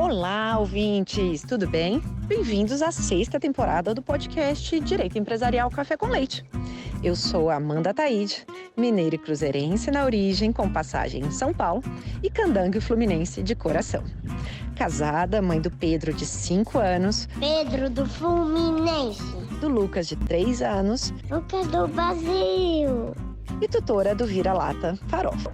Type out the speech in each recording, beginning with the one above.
Olá, ouvintes! Tudo bem? Bem-vindos à sexta temporada do podcast Direito Empresarial Café com Leite. Eu sou Amanda Taide, mineira e cruzeirense na origem, com passagem em São Paulo, e candango e fluminense de coração. Casada, mãe do Pedro, de 5 anos. Pedro do Fluminense. Do Lucas, de 3 anos. Lucas do Brasil. E tutora do Vira-Lata Farofa.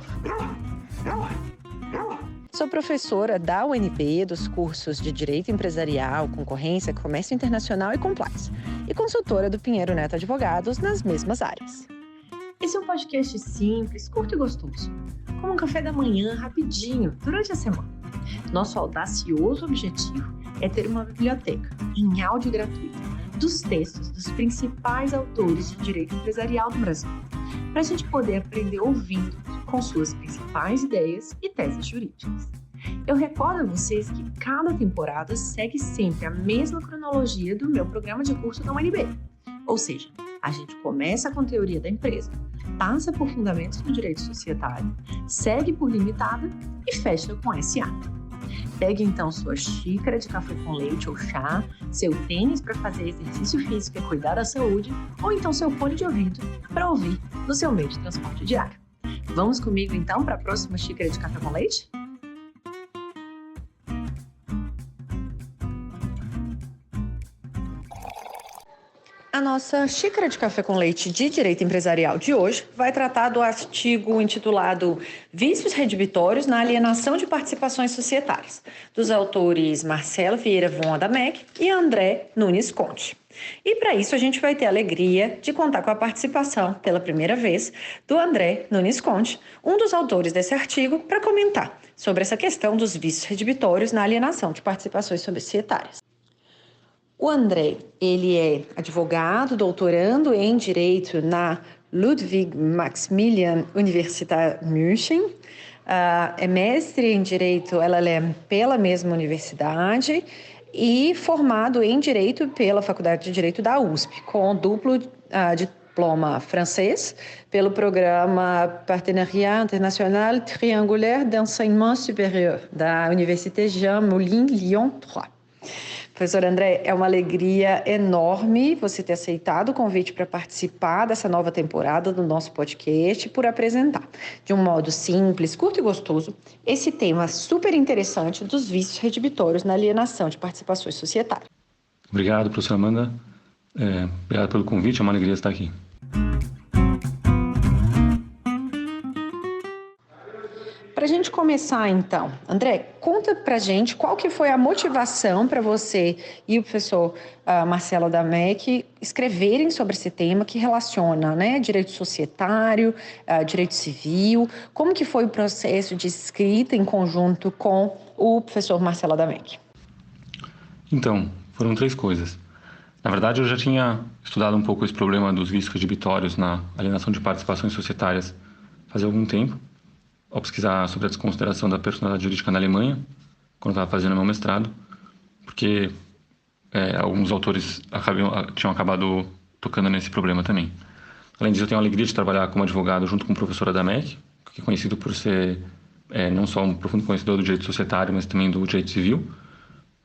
Sou professora da UNB dos cursos de Direito Empresarial, Concorrência, Comércio Internacional e Compliance. E consultora do Pinheiro Neto Advogados nas mesmas áreas. Esse é um podcast simples, curto e gostoso. Como um café da manhã, rapidinho, durante a semana. Nosso audacioso objetivo é ter uma biblioteca em áudio gratuito dos textos dos principais autores de direito empresarial do Brasil, para a gente poder aprender ouvindo com suas principais ideias e teses jurídicas. Eu recordo a vocês que cada temporada segue sempre a mesma cronologia do meu programa de curso da UNB. Ou seja, a gente começa com teoria da empresa, passa por fundamentos do direito societário, segue por limitada e fecha com SA. Pegue então sua xícara de café com leite ou chá, seu tênis para fazer exercício físico e cuidar da saúde, ou então seu fone de ouvido para ouvir no seu meio de transporte diário. Vamos comigo então para a próxima xícara de café com leite? A nossa xícara de café com leite de direito empresarial de hoje vai tratar do artigo intitulado Vícios Redibitórios na Alienação de Participações Societárias, dos autores Marcelo Vieira von Adamec e André Nunes Conte. E para isso a gente vai ter a alegria de contar com a participação, pela primeira vez, do André Nunes Conte, um dos autores desse artigo, para comentar sobre essa questão dos vícios redibitórios na alienação de participações societárias. O André, ele é advogado, doutorando em Direito na Ludwig Maximilian Universität München, é mestre em Direito LLM pela mesma universidade e formado em Direito pela Faculdade de Direito da USP, com duplo diploma francês pelo programa Partenariat International Triangulaire d'Enseignement Supérieur da Université Jean Moulin Lyon 3. Professor André, é uma alegria enorme você ter aceitado o convite para participar dessa nova temporada do nosso podcast, por apresentar, de um modo simples, curto e gostoso, esse tema super interessante dos vícios redibitórios na alienação de participações societárias. Obrigado, professora Amanda. Obrigado pelo convite, é uma alegria estar aqui. Para a gente começar, então, André, conta para a gente qual que foi a motivação para você e o professor Marcelo Adamec escreverem sobre esse tema que relaciona, né, direito societário, direito civil. Como que foi o processo de escrita em conjunto com o professor Marcelo Adamec? Então, foram 3 coisas. Na verdade, eu já tinha estudado um pouco esse problema dos vícios redibitórios na alienação de participações societárias fazia algum tempo, ao pesquisar sobre a desconsideração da personalidade jurídica na Alemanha, quando eu estava fazendo meu mestrado, porque alguns autores tinham acabado tocando nesse problema também. Além disso, eu tenho a alegria de trabalhar como advogado junto com o professor Adamec, que é conhecido por ser não só um profundo conhecedor do direito societário, mas também do direito civil.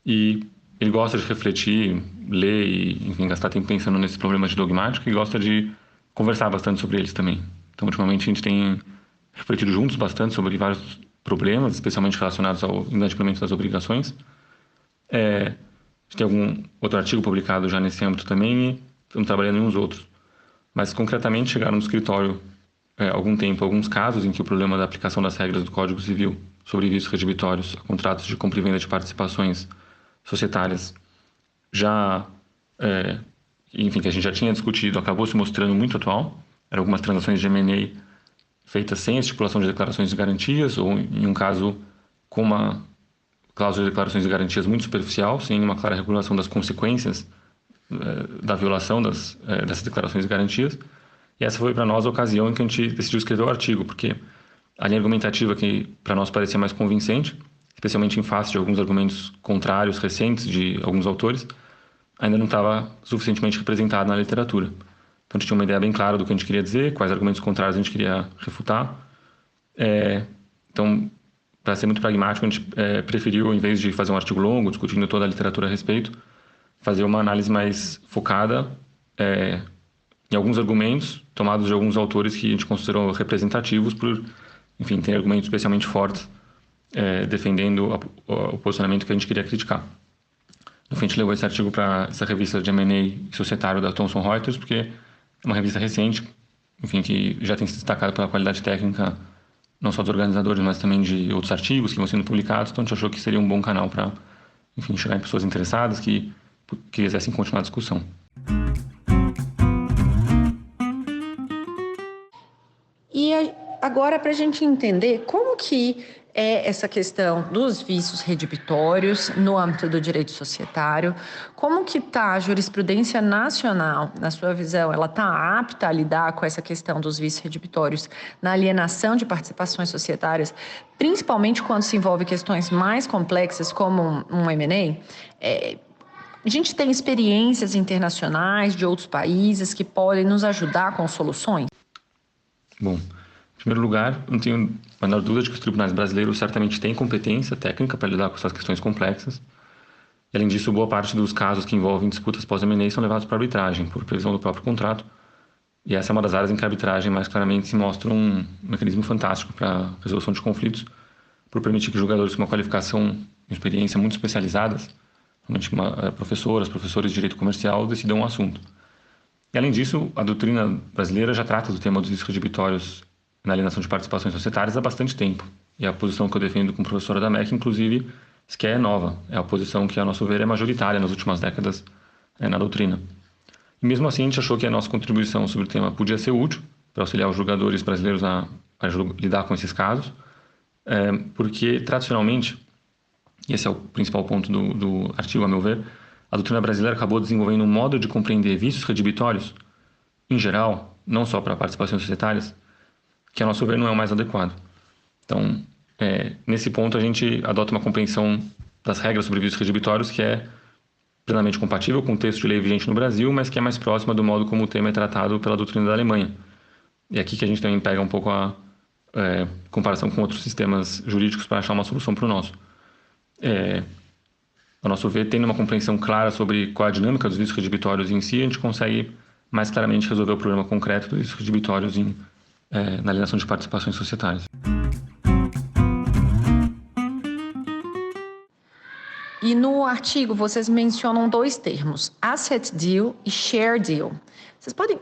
E ele gosta de refletir, ler e, enfim, gastar tempo pensando nesses problemas de dogmática e gosta de conversar bastante sobre eles também. Então, ultimamente, a gente tem refletido juntos bastante sobre vários problemas, especialmente relacionados ao inadimplemento das obrigações. A gente tem algum outro artigo publicado já nesse âmbito também e estamos trabalhando em uns outros. Mas, concretamente, chegaram no escritório há algum tempo alguns casos em que o problema da aplicação das regras do Código Civil sobre vícios redibitórios a contratos de compra e venda de participações societárias enfim, que a gente já tinha discutido, acabou se mostrando muito atual. Eram algumas transações de M&A feitas sem a estipulação de declarações de garantias, ou em um caso com uma cláusula de declarações de garantias muito superficial, sem uma clara regulação das consequências da violação dessas declarações de garantias. E essa foi para nós a ocasião em que a gente decidiu escrever o artigo, porque a linha argumentativa que para nós parecia mais convincente, especialmente em face de alguns argumentos contrários recentes de alguns autores, ainda não estava suficientemente representada na literatura. Então, a gente tinha uma ideia bem clara do que a gente queria dizer, quais argumentos contrários a gente queria refutar. Então, para ser muito pragmático, a gente preferiu, em vez de fazer um artigo longo, discutindo toda a literatura a respeito, fazer uma análise mais focada em alguns argumentos tomados de alguns autores que a gente considerou representativos por, enfim, ter argumentos especialmente fortes defendendo o posicionamento que a gente queria criticar. No fim, a gente levou esse artigo para essa revista de M&A societário da Thomson Reuters, porque é uma revista recente, enfim, que já tem se destacado pela qualidade técnica, não só dos organizadores, mas também de outros artigos que vão sendo publicados. Então, a gente achou que seria um bom canal para, enfim, chegar em pessoas interessadas que quisessem continuar a discussão. E agora, para a gente entender como que é essa questão dos vícios redibitórios no âmbito do direito societário, como que está a jurisprudência nacional, na sua visão, ela está apta a lidar com essa questão dos vícios redibitórios na alienação de participações societárias, principalmente quando se envolve questões mais complexas como um M&A? A gente tem experiências internacionais de outros países que podem nos ajudar com soluções? Bom, em primeiro lugar, não tenho a menor dúvida de que os tribunais brasileiros certamente têm competência técnica para lidar com essas questões complexas. E, além disso, boa parte dos casos que envolvem disputas pós-M&A são levados para arbitragem, por previsão do próprio contrato. E essa é uma das áreas em que a arbitragem mais claramente se mostra um mecanismo fantástico para a resolução de conflitos, por permitir que julgadores com uma qualificação e experiência muito especializadas, normalmente professores de direito comercial, decidam o assunto. E, além disso, a doutrina brasileira já trata do tema dos vícios redibitórios na alienação de participações societárias há bastante tempo. E a posição que eu defendo como professora da MEC, inclusive, sequer é nova. É a posição que, a nosso ver, é majoritária nas últimas décadas na doutrina. E mesmo assim, a gente achou que a nossa contribuição sobre o tema podia ser útil para auxiliar os julgadores brasileiros a lidar com esses casos, porque, tradicionalmente, e esse é o principal ponto do artigo, a meu ver, a doutrina brasileira acabou desenvolvendo um modo de compreender vícios redibitórios, em geral, não só para participações societárias, que, a nosso ver, não é o mais adequado. Então, nesse ponto, a gente adota uma compreensão das regras sobre vícios redibitórios que é plenamente compatível com o texto de lei vigente no Brasil, mas que é mais próxima do modo como o tema é tratado pela doutrina da Alemanha. E é aqui que a gente também pega um pouco a comparação com outros sistemas jurídicos para achar uma solução para o nosso. A nosso ver, tendo uma compreensão clara sobre qual é a dinâmica dos vícios redibitórios em si, a gente consegue mais claramente resolver o problema concreto dos vícios redibitórios na alienação de participações societárias. E no artigo vocês mencionam dois termos, asset deal e share deal. Vocês pode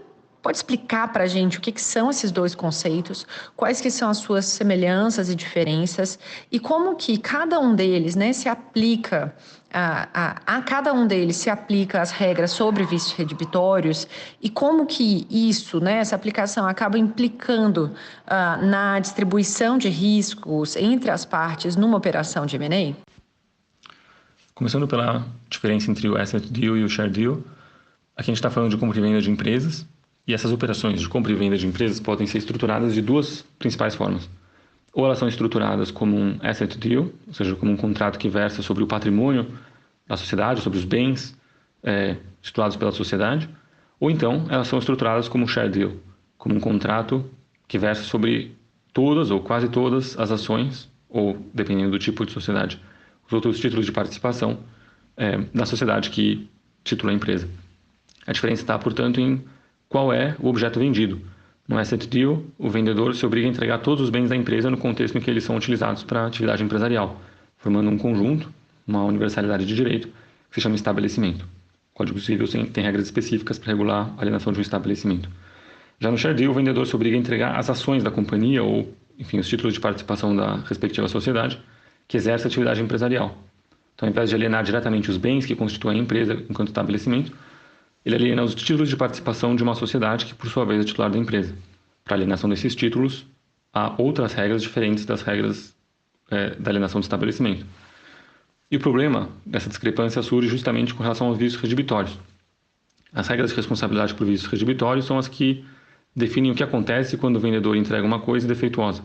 explicar para a gente o que são esses dois conceitos, quais que são as suas semelhanças e diferenças e como que cada um deles, se aplica a cada um deles se aplica as regras sobre vícios redibitórios e como que isso, essa aplicação acaba implicando na distribuição de riscos entre as partes numa operação de M&A? Começando pela diferença entre o asset deal e o share deal, aqui a gente está falando de compra e venda de empresas, e essas operações de compra e venda de empresas podem ser estruturadas de duas principais formas. Ou elas são estruturadas como um asset deal, ou seja, como um contrato que versa sobre o patrimônio da sociedade, sobre os bens titulados pela sociedade, ou então elas são estruturadas como um share deal, como um contrato que versa sobre todas ou quase todas as ações, ou, dependendo do tipo de sociedade, os outros títulos de participação da sociedade que titula a empresa. A diferença está, portanto, em qual é o objeto vendido. No asset deal, o vendedor se obriga a entregar todos os bens da empresa no contexto em que eles são utilizados para a atividade empresarial, formando um conjunto, uma universalidade de direito, que se chama estabelecimento. O Código Civil tem regras específicas para regular a alienação de um estabelecimento. Já no share deal, o vendedor se obriga a entregar as ações da companhia ou, enfim, os títulos de participação da respectiva sociedade que exerce a atividade empresarial. Então, ao invés de alienar diretamente os bens que constituem a empresa enquanto estabelecimento, ele aliena os títulos de participação de uma sociedade que, por sua vez, é titular da empresa. Para a alienação desses títulos, há outras regras diferentes das regras da alienação do estabelecimento. E o problema dessa discrepância surge justamente com relação aos vícios redibitórios. As regras de responsabilidade por vícios redibitórios são as que definem o que acontece quando o vendedor entrega uma coisa defeituosa.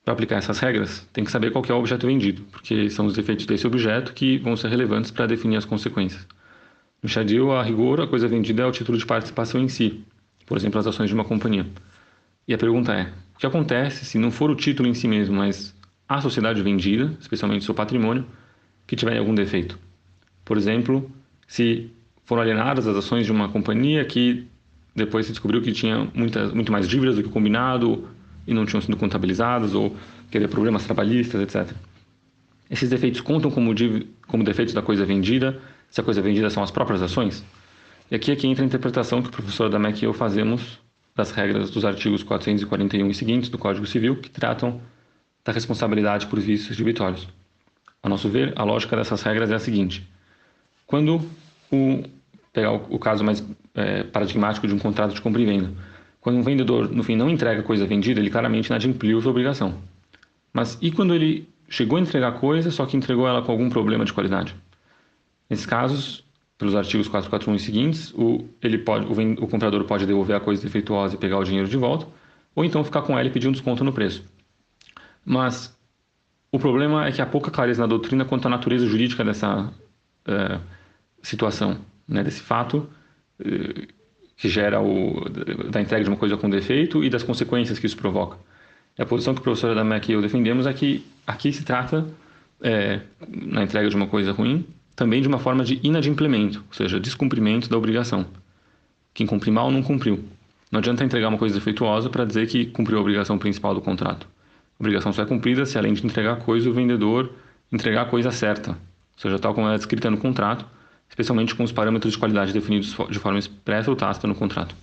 Para aplicar essas regras, tem que saber qual que é o objeto vendido, porque são os defeitos desse objeto que vão ser relevantes para definir as consequências. No share deal, a rigor, a coisa vendida é o título de participação em si, por exemplo, as ações de uma companhia. E a pergunta é, o que acontece se não for o título em si mesmo, mas à sociedade vendida, especialmente seu patrimônio, que tiver algum defeito. Por exemplo, se foram alienadas as ações de uma companhia que depois se descobriu que tinha muito mais dívidas do que o combinado e não tinham sido contabilizadas, ou que havia problemas trabalhistas, etc. Esses defeitos contam como defeitos da coisa vendida, se a coisa vendida são as próprias ações? E aqui é que entra a interpretação que o professor Adamek e eu fazemos das regras dos artigos 441 e seguintes do Código Civil, que tratam da responsabilidade por vícios debitórios. A nosso ver, a lógica dessas regras é a seguinte: quando pegar o caso mais paradigmático de um contrato de compra e venda, quando um vendedor, no fim, não entrega a coisa vendida, ele claramente inadimpliu sua obrigação. Mas e quando ele chegou a entregar a coisa, só que entregou ela com algum problema de qualidade? Nesses casos, pelos artigos 441 e seguintes, o comprador pode devolver a coisa defeituosa e pegar o dinheiro de volta, ou então ficar com ela e pedir um desconto no preço. Mas o problema é que há pouca clareza na doutrina quanto à natureza jurídica dessa situação, né, desse fato que gera da entrega de uma coisa com defeito e das consequências que isso provoca. E a posição que o professor Adamek e eu defendemos é que aqui se trata, na entrega de uma coisa ruim, também de uma forma de inadimplemento, ou seja, descumprimento da obrigação. Quem cumpre mal não cumpriu. Não adianta entregar uma coisa defeituosa para dizer que cumpriu a obrigação principal do contrato. A obrigação só é cumprida se, além de entregar a coisa, o vendedor entregar a coisa certa, ou seja, tal como é descrita no contrato, especialmente com os parâmetros de qualidade definidos de forma expressa ou tácita no contrato.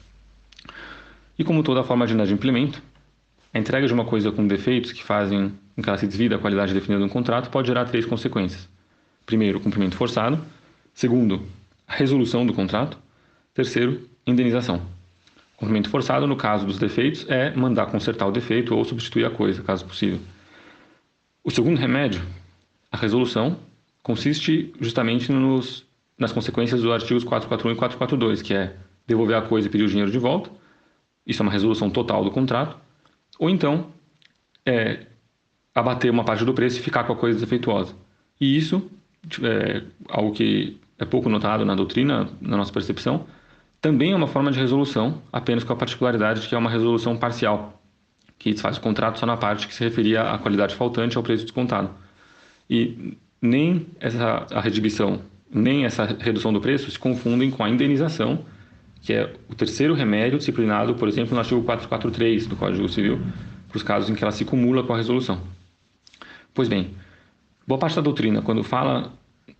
E como toda forma de inadimplemento, a entrega de uma coisa com defeitos que fazem com que ela se desvie da qualidade definida no contrato pode gerar 3 consequências. Primeiro, cumprimento forçado. Segundo, a resolução do contrato. Terceiro, indenização. Cumprimento forçado, no caso dos defeitos, é mandar consertar o defeito ou substituir a coisa, caso possível. O segundo remédio, a resolução, consiste justamente nas consequências dos artigos 441 e 442, que é devolver a coisa e pedir o dinheiro de volta. Isso é uma resolução total do contrato. Ou então, abater uma parte do preço e ficar com a coisa defeituosa. E isso algo que é pouco notado na doutrina, na nossa percepção, também é uma forma de resolução, apenas com a particularidade de que é uma resolução parcial, que desfaz o contrato só na parte que se referia à qualidade faltante ao preço descontado. E nem a redibição, nem essa redução do preço se confundem com a indenização, que é o terceiro remédio disciplinado, por exemplo, no artigo 443 do Código Civil, para os casos em que ela se cumula com a resolução. Pois bem, boa parte da doutrina, quando fala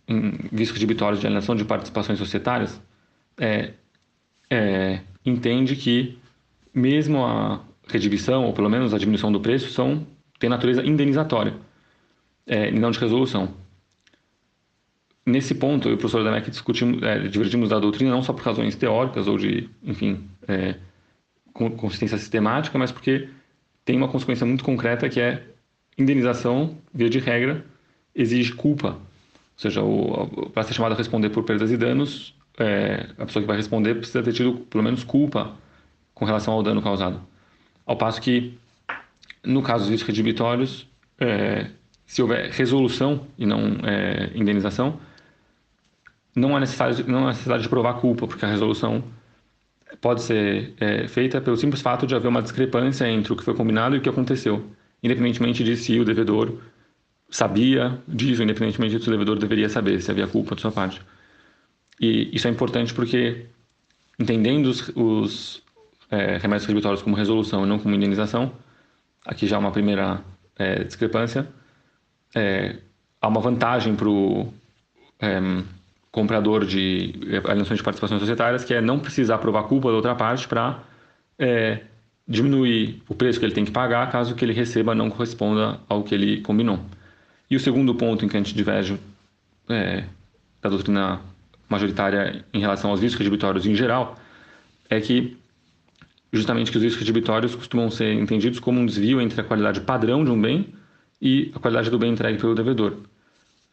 em vícios debitórios de alienação de participações societárias, entende que mesmo a redibição, ou pelo menos a diminuição do preço, tem natureza indenizatória, e não de resolução. Nesse ponto, eu e o professor Adamek divergimos da doutrina não só por razões teóricas ou de, enfim, consistência sistemática, mas porque tem uma consequência muito concreta que é indenização, via de regra, exige culpa. Ou seja, para ser chamado a responder por perdas e danos, a pessoa que vai responder precisa ter tido pelo menos culpa com relação ao dano causado. Ao passo que, no caso dos vícios redibitórios, se houver resolução e não indenização, não há necessidade de provar culpa, porque a resolução pode ser feita pelo simples fato de haver uma discrepância entre o que foi combinado e o que aconteceu, independentemente de se o devedor sabia disso, independentemente de se o devedor deveria saber se havia culpa de sua parte. E isso é importante porque, entendendo os remédios redibitórios como resolução e não como indenização, aqui já há uma primeira discrepância, há uma vantagem para o comprador de alienações de participações societárias, que é não precisar provar culpa da outra parte para diminuir o preço que ele tem que pagar caso o que ele receba não corresponda ao que ele combinou. E o segundo ponto em que a gente diverge da doutrina majoritária em relação aos vícios redibitórios em geral é que justamente que os vícios redibitórios costumam ser entendidos como um desvio entre a qualidade padrão de um bem e a qualidade do bem entregue pelo devedor.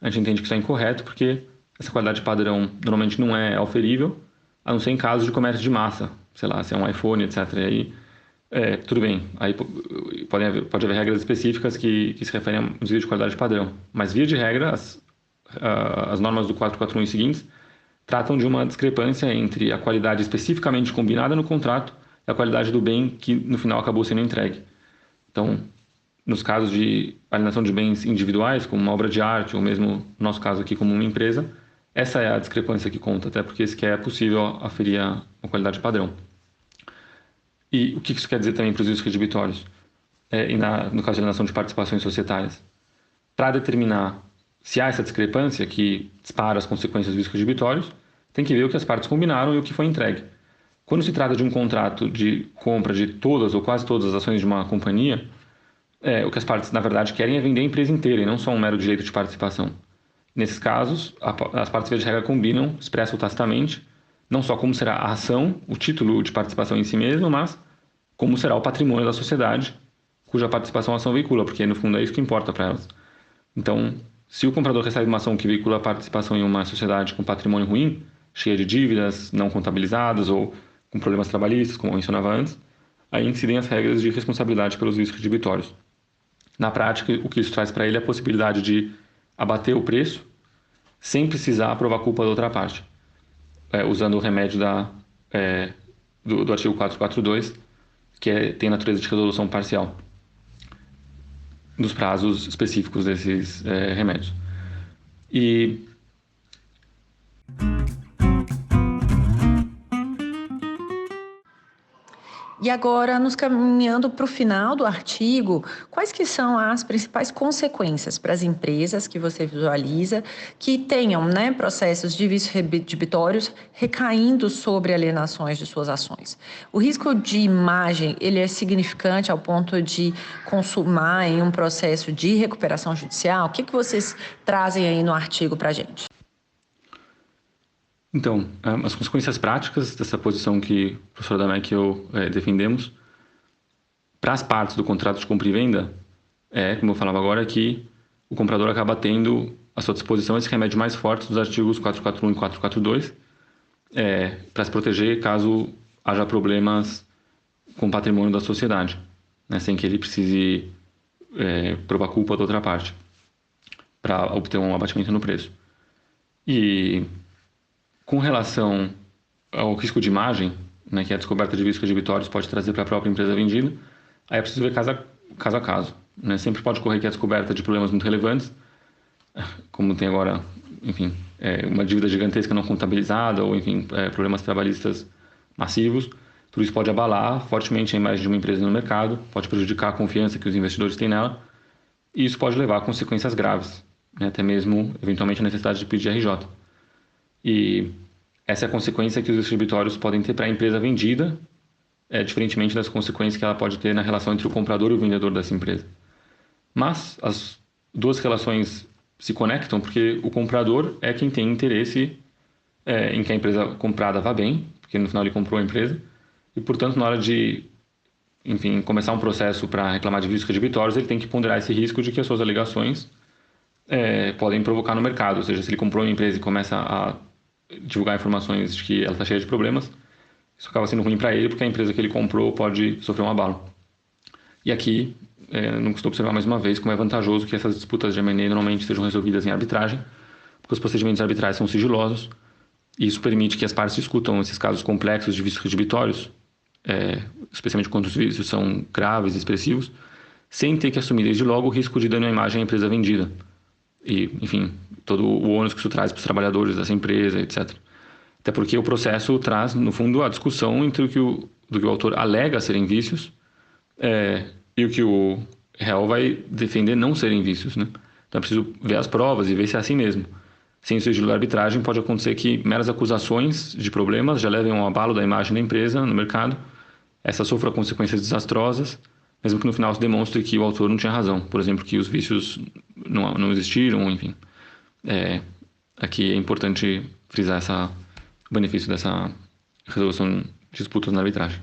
A gente entende que isso é incorreto porque essa qualidade padrão normalmente não é oferível, a não ser em casos de comércio de massa, sei lá, se é um iPhone, etc. E aí, tudo bem, aí pode haver regras específicas que se referem a um desvio de qualidade padrão. Mas, via de regra, as normas do 441 e seguintes tratam de uma discrepância entre a qualidade especificamente combinada no contrato e a qualidade do bem que, no final, acabou sendo entregue. Então, nos casos de alienação de bens individuais, como uma obra de arte, ou mesmo, no nosso caso aqui, como uma empresa, essa é a discrepância que conta, até porque sequer é possível aferir a qualidade padrão. E o que isso quer dizer também para os riscos redibitórios? No caso de alienação de participações societárias? Para determinar se há essa discrepância que dispara as consequências dos riscos redibitórios, tem que ver o que as partes combinaram e o que foi entregue. Quando se trata de um contrato de compra de todas ou quase todas as ações de uma companhia, o que as partes, na verdade, querem é vender a empresa inteira e não só um mero direito de participação. Nesses casos, as partes, via de regra, combinam, expressam tacitamente, não só como será a ação, o título de participação em si mesmo, mas como será o patrimônio da sociedade, cuja participação a ação veicula, porque no fundo é isso que importa para elas. Então, se o comprador recebe uma ação que veicula a participação em uma sociedade com patrimônio ruim, cheia de dívidas não contabilizadas ou com problemas trabalhistas, como eu mencionava antes, aí incidem as regras de responsabilidade pelos riscos redibitórios. Na prática, o que isso traz para ele é a possibilidade de abater o preço sem precisar provar culpa da outra parte, usando o remédio do artigo 442, que tem natureza de resolução parcial, dos prazos específicos desses remédios. E agora, nos caminhando para o final do artigo, quais que são as principais consequências para as empresas que você visualiza que tenham, né, processos de vícios redibitórios recaindo sobre alienações de suas ações? O risco de imagem, ele é significante ao ponto de consumar em um processo de recuperação judicial? O que vocês trazem aí no artigo para a gente? Então, as consequências práticas dessa posição que o professor Adamek e eu defendemos para as partes do contrato de compra e venda como eu falava agora, que o comprador acaba tendo à sua disposição esse remédio mais forte dos artigos 441 e 442 para se proteger caso haja problemas com o patrimônio da sociedade, né, sem que ele precise provar culpa da outra parte para obter um abatimento no preço. E com relação ao risco de imagem, né, que a descoberta de riscos redibitórios pode trazer para a própria empresa vendida, aí é preciso ver caso a caso. Né? Sempre pode ocorrer que a descoberta de problemas muito relevantes, como tem agora, enfim, uma dívida gigantesca não contabilizada ou, enfim, problemas trabalhistas massivos, tudo isso pode abalar fortemente a imagem de uma empresa no mercado, pode prejudicar a confiança que os investidores têm nela, e isso pode levar a consequências graves, né, até mesmo, eventualmente, a necessidade de pedir RJ. E essa é a consequência que os distribuitórios podem ter para a empresa vendida, diferentemente das consequências que ela pode ter na relação entre o comprador e o vendedor dessa empresa. Mas as duas relações se conectam porque o comprador é quem tem interesse em que a empresa comprada vá bem, porque no final ele comprou a empresa, e portanto na hora de, enfim, começar um processo para reclamar de riscos redibitórios, ele tem que ponderar esse risco de que as suas alegações podem provocar no mercado, ou seja, se ele comprou uma empresa e começa a divulgar informações de que ela está cheia de problemas, isso acaba sendo ruim para ele, porque a empresa que ele comprou pode sofrer um abalo. E aqui, não custa observar mais uma vez como é vantajoso que essas disputas de M&A normalmente sejam resolvidas em arbitragem, porque os procedimentos arbitrais são sigilosos, e isso permite que as partes discutam esses casos complexos de vícios redibitórios, especialmente quando os vícios são graves e expressivos, sem ter que assumir desde logo o risco de dano à imagem à empresa vendida. E, enfim, todo o ônus que isso traz para os trabalhadores dessa empresa, etc. Até porque o processo traz, no fundo, a discussão entre do que o autor alega serem vícios e o que o réu vai defender não serem vícios, né? Então é preciso ver as provas e ver se é assim mesmo. Sem o sigilo da arbitragem, pode acontecer que meras acusações de problemas já levem a um abalo da imagem da empresa no mercado, essa sofra consequências desastrosas, mesmo que no final se demonstre que o autor não tinha razão. Por exemplo, que os vícios não existiram, enfim. Aqui é importante frisar o benefício dessa resolução de disputas na arbitragem.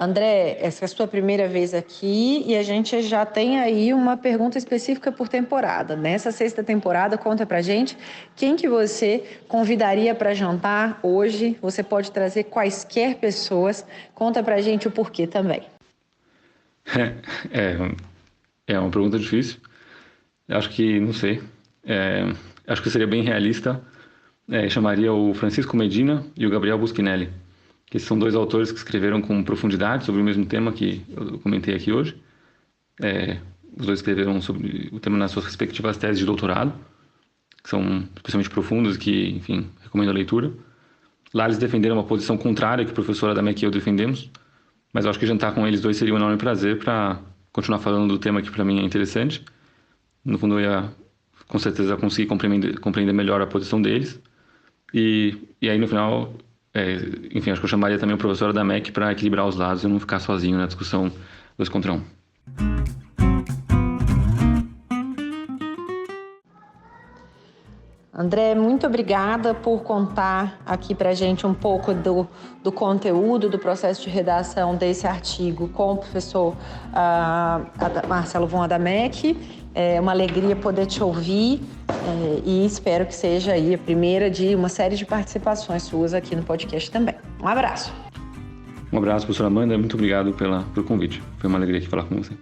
André, essa é a sua primeira vez aqui e a gente já tem aí uma pergunta específica por temporada. Nessa sexta temporada, conta pra gente quem que você convidaria para jantar hoje. Você pode trazer quaisquer pessoas. Conta pra gente o porquê também. É uma pergunta difícil. Eu acho que, não sei, acho que seria bem realista. Chamaria o Francisco Medina e o Gabriel Buschinelli, que esses são dois autores que escreveram com profundidade sobre o mesmo tema que eu comentei aqui hoje. Os dois escreveram sobre o tema nas suas respectivas teses de doutorado, que são especialmente profundas, que, enfim, recomendo a leitura. Lá eles defenderam uma posição contrária que o professor Adamek e eu defendemos, mas eu acho que jantar com eles dois seria um enorme prazer para continuar falando do tema que para mim é interessante. No fundo, eu ia, com certeza, conseguir compreender melhor a posição deles. E aí, no final, enfim, acho que eu chamaria também o professor Adamek para equilibrar os lados e não ficar sozinho na discussão 2 contra 1. André, muito obrigada por contar aqui para a gente um pouco do conteúdo, do processo de redação desse artigo com o professor Marcelo von Adamek. É uma alegria poder te ouvir e espero que seja aí a primeira de uma série de participações suas aqui no podcast também. Um abraço. Um abraço, professora Amanda. Muito obrigado pelo convite. Foi uma alegria aqui falar com você.